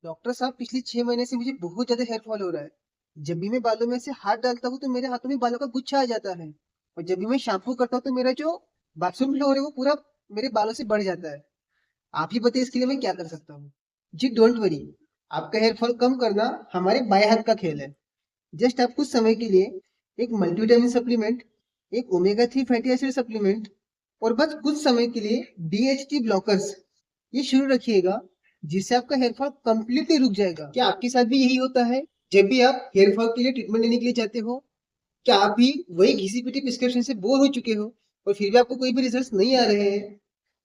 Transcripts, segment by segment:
Doctor साहब, पिछले 6 महीने से मुझे बहुत ज्यादा हेयर फॉल हो रहा है। जब भी मैं बालों में से हाथ डालता हूँ तो मेरे हाथों में बालों का गुच्छा आ जाता है। और जब भी मैं शैम्पू करता हूँ तो मेरा जो बाथरूम फ्लोर है वो पूरा मेरे बालों से बढ़ जाता है। आप ही बताइए इसके लिए मैं क्या कर सकता हूँ। जी डोंट वरी, आपका हेयर फॉल कम करना हमारे बाएं हाथ का खेल है। जस्ट आप कुछ समय के लिए एक मल्टीविटामिन सप्लीमेंट, एक ओमेगा 3 फैटी एसिड सप्लीमेंट और बस कुछ समय के लिए DHT ब्लॉकर्स ये शुरू रखिएगा, जिससे आपका हेयर फॉल कंप्लीटली रुक जाएगा। क्या आपके साथ भी यही होता है? जब भी आप हेयर फॉल के लिए ट्रीटमेंट लेने के लिए जाते हो, क्या आप भी वही घिसी पिटी प्रिस्क्रिप्शन से बोर हो चुके हो और फिर भी आपको कोई भी रिजल्ट नहीं आ रहे हैं?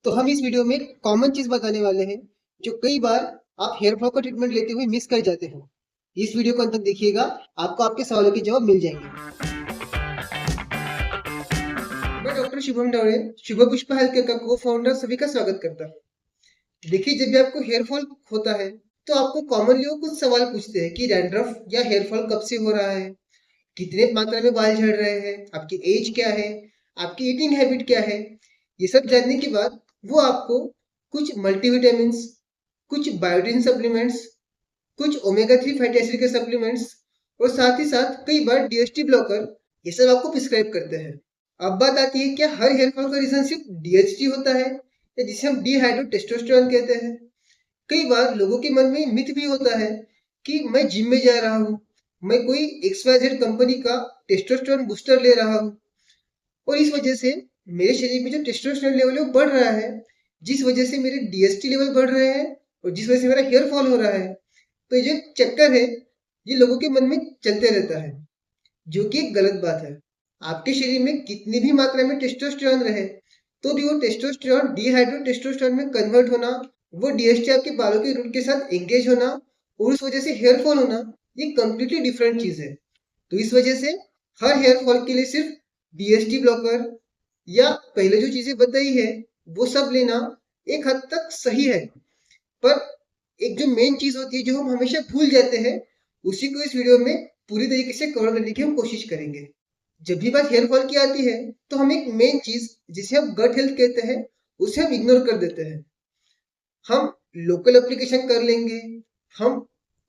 तो हम इस वीडियो में एक कॉमन चीज बताने वाले हैं जो कई बार आप हेयर फॉल का ट्रीटमेंट लेते हुए मिस कर जाते हो। इस वीडियो को अंत तक देखिएगा, आपको आपके सवालों के जवाब मिल जाएंगे। मैं डॉक्टर शुभम डावड़े, शुभ पुष्पा हेल्थ केयर का को फाउंडर सभी का स्वागत करता हूँ। देखिए, जब भी आपको हेयर फॉल होता है तो आपको कॉमनली वो कुछ सवाल पूछते हैं कि डैंड्रफ या हेयर फॉल कब से हो रहा है, कितने मात्रा में बाल झड़ रहे हैं, आपकी एज क्या है, आपकी ईटिंग हैबिट क्या है। ये सब जानने के बाद वो आपको कुछ मल्टीविटामिन्स, कुछ बायोटिन सप्लीमेंट्स, कुछ ओमेगा 3 फैटी एसिड के सप्लीमेंट्स और साथ ही साथ कई बार DHT ब्लॉकर ये सब आपको प्रिस्क्राइब करते हैं। अब बात आती है, क्या हर हेयर फॉल का रीजन सिर्फ DHT होता है या जिसे हम डिहाइड्रो टेस्टोस्टेरोन कहते हैं। कई बार लोगों के मन में मिथ भी होता है कि मैं जिम में जा रहा हूँ, मैं कोई XYZ कंपनी का टेस्टोस्टेरोन बूस्टर ले रहा हूँ और इस वजह से मेरे शरीर में जो टेस्टोस्टेरोन लेवल है वो बढ़ रहा है, जिस वजह से मेरे DHT लेवल बढ़ रहे हैं और जिस वजह से मेरा हेयर फॉल हो रहा है। तो ये जो चक्कर है ये लोगों के मन में चलते रहता है, जो कि एक गलत बात है। आपके शरीर में कितनी भी मात्रा में टेस्टोस्टेरोन रहे तो भी वो टेस्टोस्टेरोन डिहाइड्रो टेस्टोस्टेरोन में कन्वर्ट होना, वो DHT आपके बालों के रूट के साथ एंगेज होना और उस वजह से हेयर फॉल होना, ये कंप्लीटली डिफरेंट चीज है। तो इस वजह से हर हेयर फॉल के लिए सिर्फ DHT ब्लॉकर या पहले जो चीजें बताई है वो सब लेना एक हद तक सही है, पर एक जो मेन चीज होती है जो हम हमेशा भूल जाते हैं, उसी को इस वीडियो में पूरी तरीके से कवर करने की हम कोशिश करेंगे। जब भी बात हेयर फॉल की आती है तो हम एक मेन चीज जिसे हम गट हेल्थ कहते हैं उसे हम इग्नोर कर देते हैं। हम लोकल एप्लीकेशन कर लेंगे, हम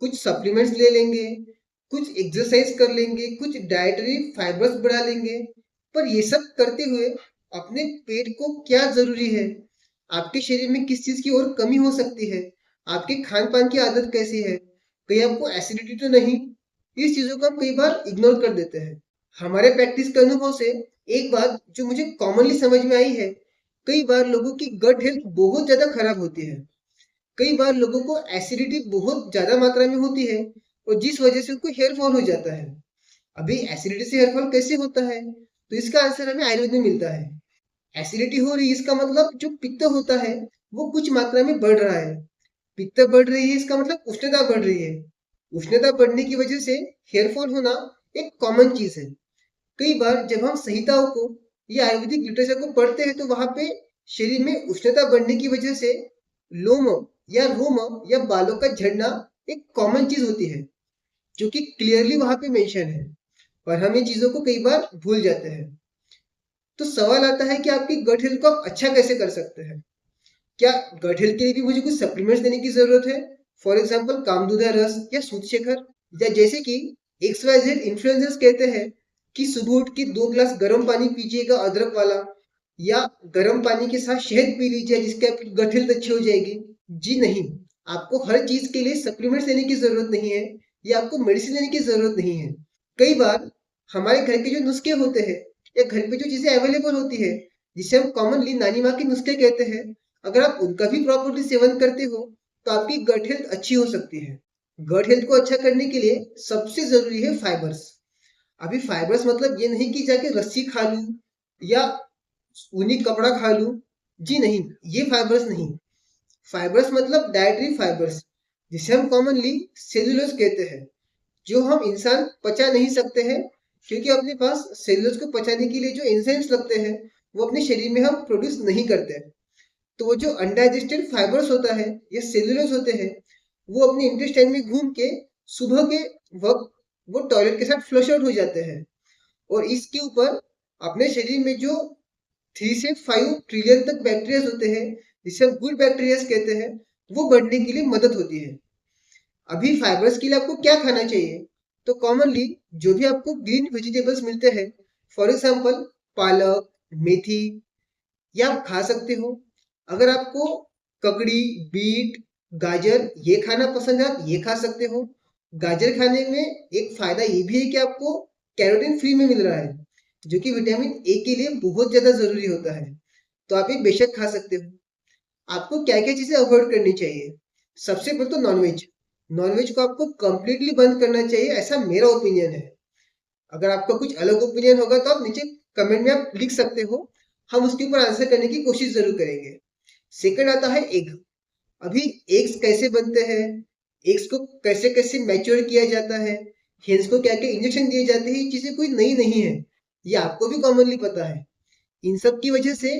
कुछ सप्लीमेंट्स ले लेंगे, कुछ एक्सरसाइज कर लेंगे, कुछ डाइटरी फाइबर्स बढ़ा लेंगे, पर ये सब करते हुए अपने पेट को क्या जरूरी है, आपके शरीर में किस चीज की और कमी हो सकती है, आपके खान पान की आदत कैसी है, कहीं आपको एसिडिटी तो नहीं, इस चीजों को हम कई बार इग्नोर कर देते हैं। हमारे प्रैक्टिस के अनुभव से एक बात जो मुझे कॉमनली समझ में आई है, कई बार लोगों की गट हेल्थ बहुत ज्यादा खराब होती है। कई बार लोगों को एसिडिटी बहुत ज्यादा मात्रा में होती है और जिस वजह से उनको हेयर फॉल हो जाता है। अभी एसिडिटी से हेयर फॉल कैसे होता है, तो इसका आंसर हमें आयुर्वेद में मिलता है। एसिडिटी हो रही है इसका मतलब जो पित्त होता है वो कुछ मात्रा में बढ़ रहा है। पित्त बढ़ रही है इसका मतलब उष्णता बढ़ रही है। उष्णता बढ़ने की वजह से हेयर फॉल होना एक कॉमन चीज है। कई बार जब हम संहिताओं को या आयुर्वेदिक लिटरेचर को पढ़ते हैं तो वहां पे शरीर में उष्णता बढ़ने की वजह से लोम या रोम या बालों का झड़ना एक कॉमन चीज होती है, जो कि क्लियरली वहां पे मेंशन है, पर हम इन चीजों को कई बार भूल जाते हैं। तो सवाल आता है कि आपकी गट हेल्थ को आप अच्छा कैसे कर सकते हैं। क्या गट हेल्थ के लिए भी मुझे कुछ सप्लीमेंट्स देने की जरूरत है? फॉर एग्जाम्पल कामदूधा रस या सूतशेखर, या जैसे कि XYZ इन्फ्लुएंसर्स कहते हैं कि सुबह उठ के 2 गिलास गर्म पानी पीजिएगा अदरक वाला, या गर्म पानी के साथ शहद पी लीजिए जिससे आपकी गट हेल्थ अच्छी हो जाएगी। जी नहीं, आपको हर चीज के लिए सप्लीमेंट्स लेने की जरूरत नहीं है या आपको मेडिसिन लेने की जरूरत नहीं है। कई बार हमारे घर के जो नुस्खे होते हैं या घर पे जो चीजें अवेलेबल होती है, जिसे हम कॉमनली नानी माँ के नुस्खे कहते हैं, अगर आप उनका भी प्रॉपरली सेवन करते हो तो आपकी गट हेल्थ अच्छी हो सकती है। गट हेल्थ को अच्छा करने के लिए सबसे जरूरी है फाइबर्स। अभी फाइबर्स मतलब ये नहीं कि जाके रस्सी खा लूं या ऊनी कपड़ा खा लूं। जी नहीं, ये फाइबर्स नहीं। फाइबर्स मतलब डाइटरी फाइबर्स, जिसे हम कॉमनली सेल्यूलोज कहते हैं, जो हम इंसान पचा नहीं सकते हैं, क्योंकि अपने पास सेल्यूलोज को पचाने के लिए जो एंजाइम्स लगते हैं वो अपने शरीर में हम प्रोड्यूस नहीं करते। तो वो जो अनडाइजेस्टेड फाइबर्स होता है या सेल्यूलोज होते हैं, वो अपने इंटेस्टाइन में घूम के सुबह के वक्त वो टॉयलेट के साथ फ्लश आउट हो जाते हैं और इसके ऊपर अपने शरीर में जो 3 से 5 ट्रिलियन तक बैक्टीरिया होते हैं, जिसे हम गुड बैक्टीरिया कहते हैं, वो बढ़ने के लिए मदद होती है। अभी फाइबर्स के लिए आपको क्या खाना चाहिए? तो कॉमनली जो भी आपको ग्रीन वेजिटेबल्स मिलते हैं, फॉर एग्जाम्पल पालक, मेथी, ये आप खा सकते हो। अगर आपको ककड़ी, बीट, गाजर ये खाना पसंद है, आप ये खा सकते हो। गाजर खाने में एक फायदा ये भी है कि आपको कैरोटीन फ्री में मिल रहा है, जो कि विटामिन ए के लिए बहुत ज्यादा जरूरी होता है। तो आप ये बेशक खा सकते हो। आपको क्या क्या चीजें अवॉइड करनी चाहिए? सबसे पहले तो नॉनवेज। नॉनवेज को आपको कंप्लीटली बंद करना चाहिए, ऐसा मेरा ओपिनियन है। अगर आपका कुछ अलग ओपिनियन होगा तो आप नीचे कमेंट में आप लिख सकते हो, हम उसके ऊपर आंसर करने की कोशिश जरूर करेंगे। सेकंड आता है एग। अभी एग्स कैसे बनते हैं, एग्स को कैसे कैसे मैच्योर किया जाता है, हेंस को क्या क्या इंजेक्शन दिए जाते हैं, ये चीजें कोई नई नहीं है, ये आपको भी कॉमनली पता है। इन सब की वजह से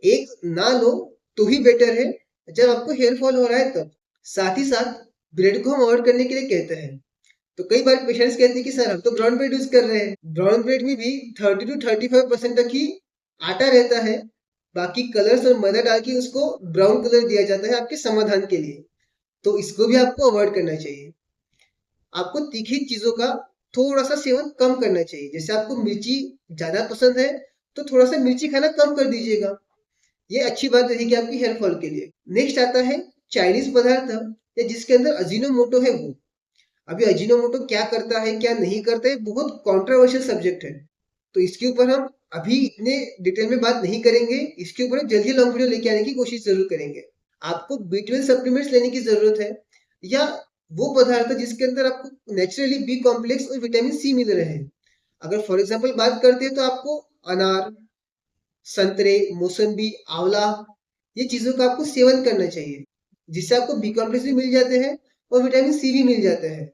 एग्स ना लो तो ही बेटर है जब आपको हेयर फॉल हो रहा है तब। साथ ही साथ ब्रेड को हम अवॉइड करने के लिए कहते हैं। तो कई बार पेशेंट्स कहते हैं कि सर हम तो ब्राउन ब्रेड यूज कर रहे हैं। ब्राउन ब्रेड में भी 30 to 35% तक ही आटा रहता है, बाकी कलर्स और मैदा डाल के उसको ब्राउन कलर दिया जाता है आपके समाधान के लिए। तो इसको भी आपको अवॉइड करना चाहिए। आपको तीखी चीजों का थोड़ा सा सेवन कम करना चाहिए। जैसे आपको मिर्ची ज्यादा पसंद है तो थोड़ा सा मिर्ची खाना कम कर दीजिएगा, ये अच्छी बात रहेगी आपकी हेयर फॉल के लिए। नेक्स्ट आता है चाइनीज पदार्थ या जिसके अंदर अजीनोमोटो है वो। अभी अजीनोमोटो क्या करता है क्या नहीं करता है, बहुत कंट्रोवर्शियल सब्जेक्ट है, तो इसके ऊपर हम अभी इतने डिटेल में बात नहीं करेंगे। इसके ऊपर जल्दी लॉन्ग वीडियो लेके आने की कोशिश जरूर करेंगे। आपको B12 सप्लीमेंट्स लेने की जरूरत है, या वो पदार्थ जिसके अंदर आपको नेचुरली बी कॉम्प्लेक्स और विटामिन सी मिल रहे हैं। अगर फॉर एग्जाम्पल बात करते हैं तो आपको अनार, संतरे, मौसम्बी, आंवला, ये चीजों का आपको सेवन करना चाहिए, जिससे आपको बी कॉम्प्लेक्स भी मिल जाते हैं और विटामिन सी भी मिल जाते हैं।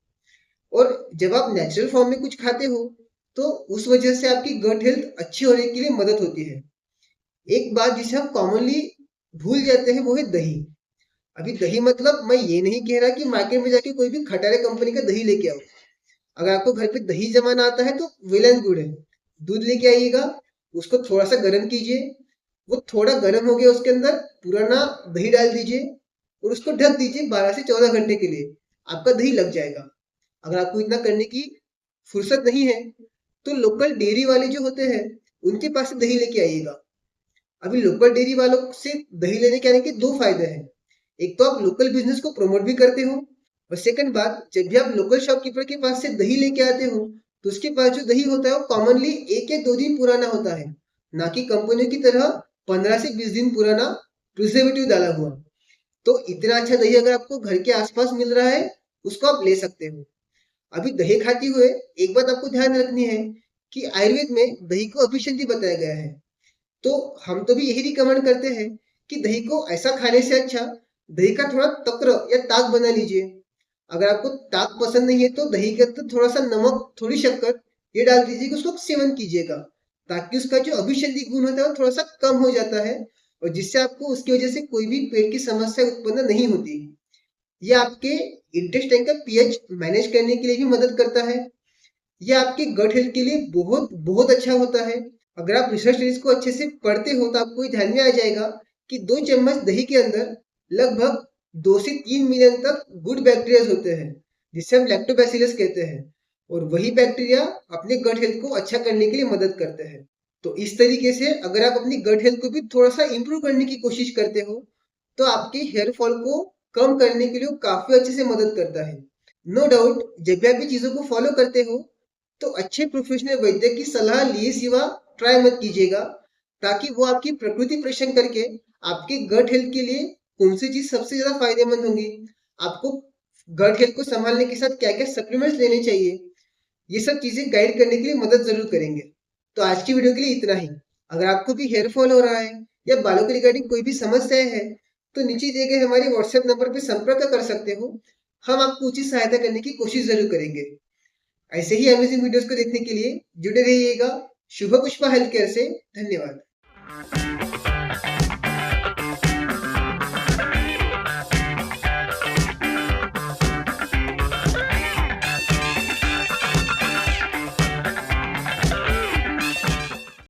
और जब आप नेचुरल फॉर्म में कुछ खाते हो तो उस वजह से आपकी गट हेल्थ अच्छी होने के लिए मदद होती है। एक बात जिसे हम कॉमनली भूल जाते हैं वो है दही। अभी दही मतलब मैं ये नहीं कह रहा कि मार्केट में जाके कोई भी खटारे कंपनी का दही लेके आओ। अगर आपको घर पे दही जमाना आता है तो वेल एंड गुड है। दूध लेके आइएगा, उसको थोड़ा सा गर्म कीजिए, वो थोड़ा गर्म हो गया उसके अंदर पुराना दही डाल दीजिए और उसको ढक दीजिए 12 से 14 घंटे के लिए, आपका दही लग जाएगा। अगर आपको इतना करने की फुर्सत नहीं है तो लोकल डेयरी वाले जो होते हैं उनके पास से दही लेके आइएगा। अभी लोकल डेयरी वालों से दही लेने के आने के दो फायदे हैं। एक तो आप लोकल बिजनेस को प्रमोट भी करते हो, और सेकंड बात, जब भी आप लोकल शॉपकीपर के पास से दही लेके आते हो तो उसके पास जो दही होता है वो कॉमनली 1 या 2 दिन पुराना होता है, ना कि कंपनियों की तरह 15 से 20 दिन पुराना प्रिजर्वेटिव डाला हुआ। तो इतना अच्छा दही अगर आपको घर के आसपास मिल रहा है उसको आप ले सकते हो। अभी दही खाते हुए एक बात आपको ध्यान रखनी है कि आयुर्वेद में दही को अभिषेधि बताया गया है। तो हम तो भी यही रिकमेंड करते हैं कि दही को ऐसा खाने से अच्छा दही का थोड़ा तक्र या ताक बना लीजिए। अगर आपको ताक पसंद नहीं है तो दही के अंदर थोड़ा सा नमक, थोड़ी शक्कर ये डाल दीजिएगा, उसको सेवन कीजिएगा, ताकि उसका जो अभिषेधि गुण होता है वो थोड़ा सा कम हो जाता है, और जिससे आपको उसकी वजह से कोई भी पेट की समस्या उत्पन्न नहीं होती। ये आपके इंटेस्टाइन का पीएच मैनेज करने के लिए भी मदद करता है। ये आपके गट हेल्थ के लिए बहुत बहुत अच्छा होता है। अगर आप रिसर्च स्टडीज को अच्छे से पढ़ते हो तो आपको ध्यान में आ जाएगा कि 2 चम्मच दही के अंदर लगभग 2 से 3 मिलियन तक गुड बैक्टीरिया होते हैं, जिसे हम लैक्टोबैसिलस कहते हैं, और वही बैक्टीरिया अपने गट हेल्थ को अच्छा करने के लिए मदद करते हैं। तो इस तरीके से अगर आप अपनी गट हेल्थ को भी थोड़ा सा इंप्रूव करने की कोशिश करते हो तो आपके हेयर फॉल को कम करने के लिए काफी अच्छे से मदद करता है। नो डाउट, जब भी आप ये चीजों को फॉलो करते हो तो अच्छे प्रोफेशनल वैद्य की सलाह लिए सिवा ट्राई मत कीजिएगा, ताकि वो आपकी प्रकृति परीक्षण करके आपके गट हेल्थ के लिए कौन सी चीज सबसे ज्यादा फायदेमंद होंगी, आपको गट हेल्थ को संभालने के साथ क्या क्या सप्लीमेंट्स लेने चाहिए, ये सब चीजें गाइड करने के लिए मदद जरूर करेंगे। तो आज की वीडियो के लिए इतना ही। अगर आपको भी हेयर फॉल हो रहा है या बालों के रिगार्डिंग कोई भी समस्या है तो नीचे दिए गए हमारे व्हाट्सएप नंबर पर संपर्क कर सकते हो, हम आपको उचित सहायता करने की कोशिश जरूर करेंगे। ऐसे ही अमेजिंग वीडियोस को देखने के लिए जुड़े रहिएगा शुभ पुष्पा हेल्थ केयर से। धन्यवाद।